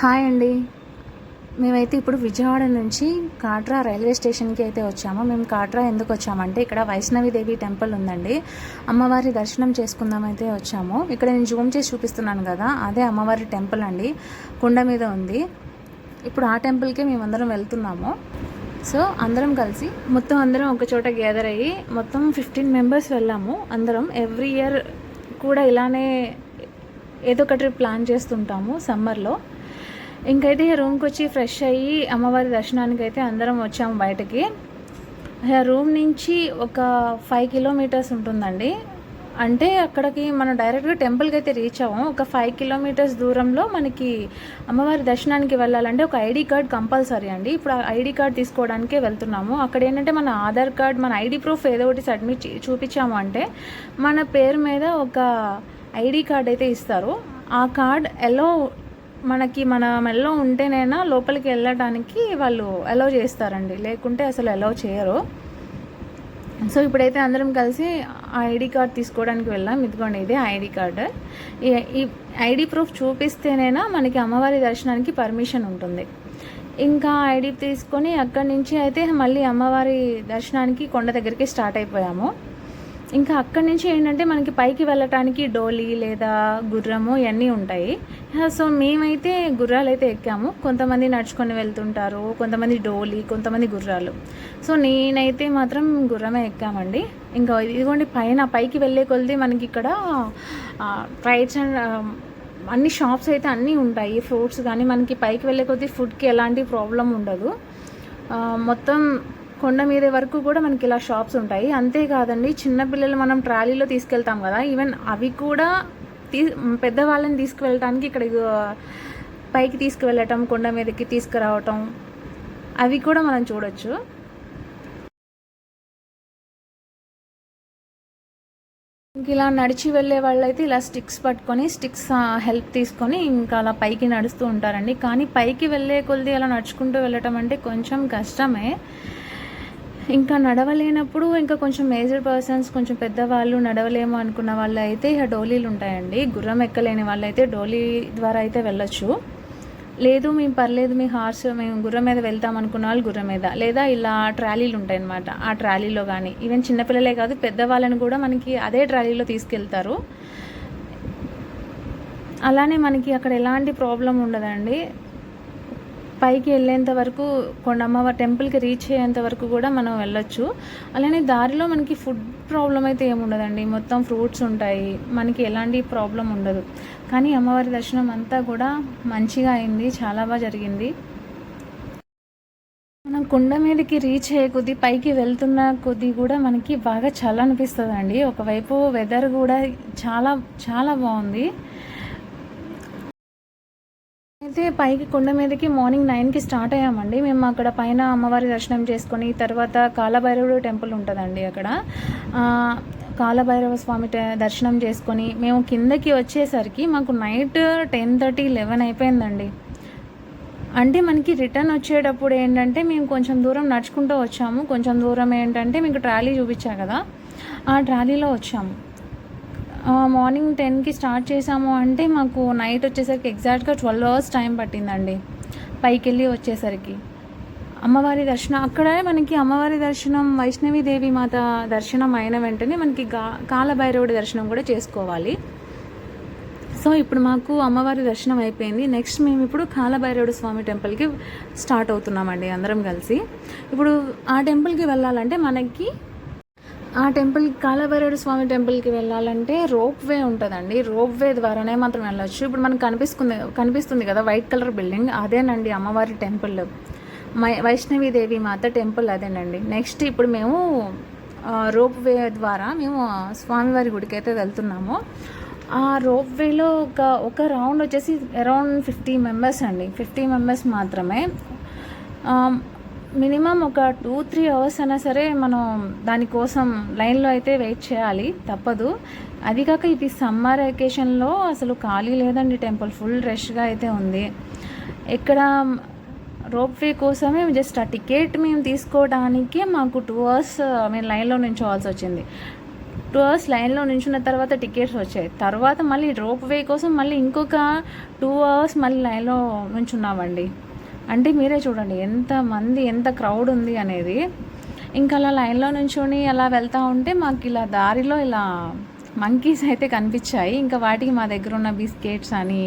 Hi అండి. మేమైతే ఇప్పుడు విజయవాడ నుంచి కాట్రా రైల్వే స్టేషన్కి అయితే వచ్చాము. మేము కాట్రా ఎందుకు వచ్చామంటే ఇక్కడ వైష్ణవిదేవి టెంపుల్ ఉందండి. అమ్మవారి దర్శనం చేసుకుందామైతే వచ్చాము. ఇక్కడ నేను జూమ్ చేసి చూపిస్తున్నాను కదా, అదే అమ్మవారి టెంపుల్ అండి, కొండ మీద ఉంది. ఇప్పుడు ఆ టెంపుల్కి మేమందరం వెళ్తున్నాము. సో అందరం కలిసి అందరం ఒక చోట గ్యాదర్ అయ్యి మొత్తం 15 మెంబర్స్ వెళ్ళాము. అందరం ఎవ్రీ ఇయర్ కూడా ఇలానే ఏదో ఒక ట్రిప్ ప్లాన్ చేస్తుంటాము సమ్మర్లో. ఇంకైతే రూమ్కి వచ్చి ఫ్రెష్ అయ్యి అమ్మవారి దర్శనానికి అయితే అందరం వచ్చాము బయటకి. రూమ్ నుంచి ఒక 5 కిలోమీటర్స్ ఉంటుందండి. అంటే అక్కడికి మనం డైరెక్ట్గా టెంపుల్కి అయితే రీచ్ అవ్వము. ఒక 5 కిలోమీటర్స్ దూరంలో మనకి అమ్మవారి దర్శనానికి వెళ్ళాలంటే ఒక ఐడి కార్డ్ కంపల్సరీ అండి. ఇప్పుడు ఆ ఐడి కార్డ్ తీసుకోవడానికే వెళ్తున్నాము. అక్కడ ఏంటంటే మన ఆధార్ కార్డ్, మన ఐడి ప్రూఫ్ ఏదో ఒకటి సబ్మిట్ చూపించాము అంటే మన పేరు మీద ఒక ఐడి కార్డ్ అయితే ఇస్తారు. ఆ కార్డ్ మన మెల్లో ఉంటేనైనా లోపలికి వెళ్ళడానికి వాళ్ళు అలౌ చేస్తారండి, లేకుంటే అసలు అలౌ చేయరు. సో ఇప్పుడైతే అందరం కలిసి ఆ ఐడి కార్డ్ తీసుకోవడానికి వెళ్ళాం. ఇదిగోండి, ఇదే ఐడి కార్డు. ఈ ఐడి ప్రూఫ్ చూపిస్తేనైనా మనకి అమ్మవారి దర్శనానికి పర్మిషన్ ఉంటుంది. ఇంకా ఐడి తీసుకొని అక్కడి నుంచి అయితే మళ్ళీ అమ్మవారి దర్శనానికి కొండ దగ్గరికి స్టార్ట్ అయిపోయాము. ఇంకా అక్కడి నుంచి ఏంటంటే మనకి పైకి వెళ్ళటానికి డోలీ లేదా గుర్రము ఇవన్నీ ఉంటాయి. సో మేమైతే గుర్రాలు అయితే ఎక్కాము. కొంతమంది నడుచుకొని వెళ్తుంటారు, కొంతమంది డోలీ, కొంతమంది గుర్రాలు. సో నేనైతే మాత్రం గుర్రమే ఎక్కామండి. ఇంకా ఇదిగోండి, పైకి వెళ్ళే కొలది మనకి ఇక్కడ రైట్స్ అండ్ అన్ని షాప్స్ అయితే అన్నీ ఉంటాయి. ఫ్రూట్స్ కానీ మనకి పైకి వెళ్ళే కొద్దీ ఫుడ్కి ఎలాంటి ప్రాబ్లం ఉండదు. మొత్తం కొండ మీద వరకు కూడా మనకి ఇలా షాప్స్ ఉంటాయి. అంతేకాదండి, చిన్నపిల్లలు మనం ట్రాలీలో తీసుకెళ్తాం కదా, ఈవెన్ అవి కూడా పెద్దవాళ్ళని తీసుకువెళ్ళటానికి ఇక్కడ పైకి తీసుకువెళ్ళటం, కొండ మీదకి తీసుకురావటం అవి కూడా మనం చూడొచ్చు. ఇంక ఇలా నడిచి వెళ్ళే వాళ్ళైతే ఇలా స్టిక్స్ పట్టుకొని స్టిక్స్ హెల్ప్ తీసుకొని ఇంకా అలా పైకి నడుస్తూ ఉంటారండి. కానీ పైకి వెళ్ళే కొలది అలా నడుచుకుంటూ వెళ్ళటం అంటే కొంచెం కష్టమే. ఇంకా నడవలేనప్పుడు ఇంకా కొంచెం ఏజ్డ్ పర్సన్స్, కొంచెం పెద్దవాళ్ళు, నడవలేమో అనుకున్న వాళ్ళు అయితే ఇక డోలీలు ఉంటాయండి. గుర్రం ఎక్కలేని వాళ్ళు అయితే డోలీ ద్వారా అయితే వెళ్ళొచ్చు. లేదు మేము పర్లేదు, మేము గుర్రం మీద వెళ్తాం అనుకున్న వాళ్ళు గుర్రం మీద, లేదా ఇలా ట్రాలీలు ఉంటాయి అన్నమాట, ఆ ట్రాలీలో కానీ ఈవెన్ చిన్నపిల్లలే కాదు పెద్దవాళ్ళని కూడా మనకి అదే ట్రాలీలో తీసుకెళ్తారు. అలానే మనకి అక్కడ ఎలాంటి ప్రాబ్లం ఉండదండి. పైకి వెళ్ళేంత వరకు కొండమ్మవారి టెంపుల్కి రీచ్ అయ్యేంత వరకు కూడా మనం వెళ్ళొచ్చు. అలానే దారిలో మనకి ఫుడ్ ప్రాబ్లం అయితే ఏముండదండి. మొత్తం ఫ్రూట్స్ ఉంటాయి, మనకి ఎలాంటి ప్రాబ్లం ఉండదు. కానీ అమ్మవారి దర్శనం అంతా కూడా మంచిగా అయింది, చాలా బాగా జరిగింది. మనం కొండ మీదకి రీచ్ అయ్యే కొద్దీ, పైకి వెళ్తున్న కొద్దీ కూడా మనకి బాగా చల్ల అనిపిస్తుంది అండి. ఒకవైపు వెదర్ కూడా చాలా చాలా బాగుంది. అయితే పైకి కొండ మీదకి మార్నింగ్ 9కి స్టార్ట్ అయ్యామండి. మేము అక్కడ పైన అమ్మవారి దర్శనం చేసుకొని తర్వాత కాలభైరవుడు టెంపుల్ ఉంటుందండి, అక్కడ కాలభైరవ స్వామి దర్శనం చేసుకొని మేము కిందకి వచ్చేసరికి మాకు నైట్ 10:30, 11 అయిపోయిందండి. అంటే మనకి రిటర్న్ వచ్చేటప్పుడు ఏంటంటే మేము కొంచెం దూరం నడుచుకుంటూ వచ్చాము. కొంచెం దూరం ఏంటంటే మీకు ట్రాలీ చూపించా కదా, ఆ ట్రాలీలో వచ్చాము. మార్నింగ్ 10కి స్టార్ట్ చేసాము అంటే మాకు నైట్ వచ్చేసరికి ఎగ్జాక్ట్గా 12 అవర్స్ టైం పట్టిందండి పైకి వెళ్ళి వచ్చేసరికి. అమ్మవారి దర్శనం అక్కడే మనకి అమ్మవారి దర్శనం, వైష్ణవిదేవి మాత దర్శనం అయిన వెంటనే మనకి కాలభైరవుడి దర్శనం కూడా చేసుకోవాలి. సో ఇప్పుడు మాకు అమ్మవారి దర్శనం అయిపోయింది. నెక్స్ట్ మేము ఇప్పుడు కాలభైరవుడి స్వామి టెంపుల్కి స్టార్ట్ అవుతున్నామండి అందరం కలిసి. ఇప్పుడు ఆ టెంపుల్కి వెళ్ళాలంటే మనకి కాలభైరవుడి స్వామి టెంపుల్కి వెళ్ళాలంటే రోప్ వే ఉంటుందండి. రోప్ వే ద్వారానే మాత్రం వెళ్ళొచ్చు. ఇప్పుడు మనకు కనిపిస్తుంది కదా వైట్ కలర్ బిల్డింగ్, అదేనండి అమ్మవారి టెంపుల్, వైష్ణవిదేవి మాత టెంపుల్ అదేనండి. నెక్స్ట్ ఇప్పుడు మేము రోప్ వే ద్వారా మేము స్వామివారి గుడికి అయితే వెళ్తున్నాము. ఆ రోప్ వేలో ఒక రౌండ్ వచ్చేసి అరౌండ్ 50 మెంబర్స్ అండి, 50 మెంబర్స్ మాత్రమే. మినిమం ఒక 2-3 అవర్స్ అయినా సరే మనం దానికోసం లైన్లో అయితే వెయిట్ చేయాలి, తప్పదు. అది కాక ఇది సమ్మర్ వెకేషన్లో అసలు ఖాళీ లేదండి, టెంపుల్ ఫుల్ రష్గా అయితే ఉంది. ఇక్కడ రోప్ వే కోసమే జస్ట్ ఆ టికెట్ మేము తీసుకోవడానికే మాకు 2 అవర్స్ మేము లైన్లో నిల్చోవాల్సి వచ్చింది. 2 అవర్స్ లైన్లో నించున్న తర్వాత టికెట్స్ వచ్చాయి. తర్వాత మళ్ళీ రోప్ వే కోసం మళ్ళీ ఇంకొక 2 అవర్స్ మళ్ళీ లైన్లో నుంచున్నామండి. అంటే మీరే చూడండి ఎంత క్రౌడ్ ఉంది అనేది. ఇంకా అలా లైన్లో నుంచొని అలా వెళ్తూ ఉంటే మాకు ఇలా దారిలో ఇలా మంకీస్ అయితే కనిపించాయి. ఇంకా వాటికి మా దగ్గర ఉన్న బిస్కెట్స్ అని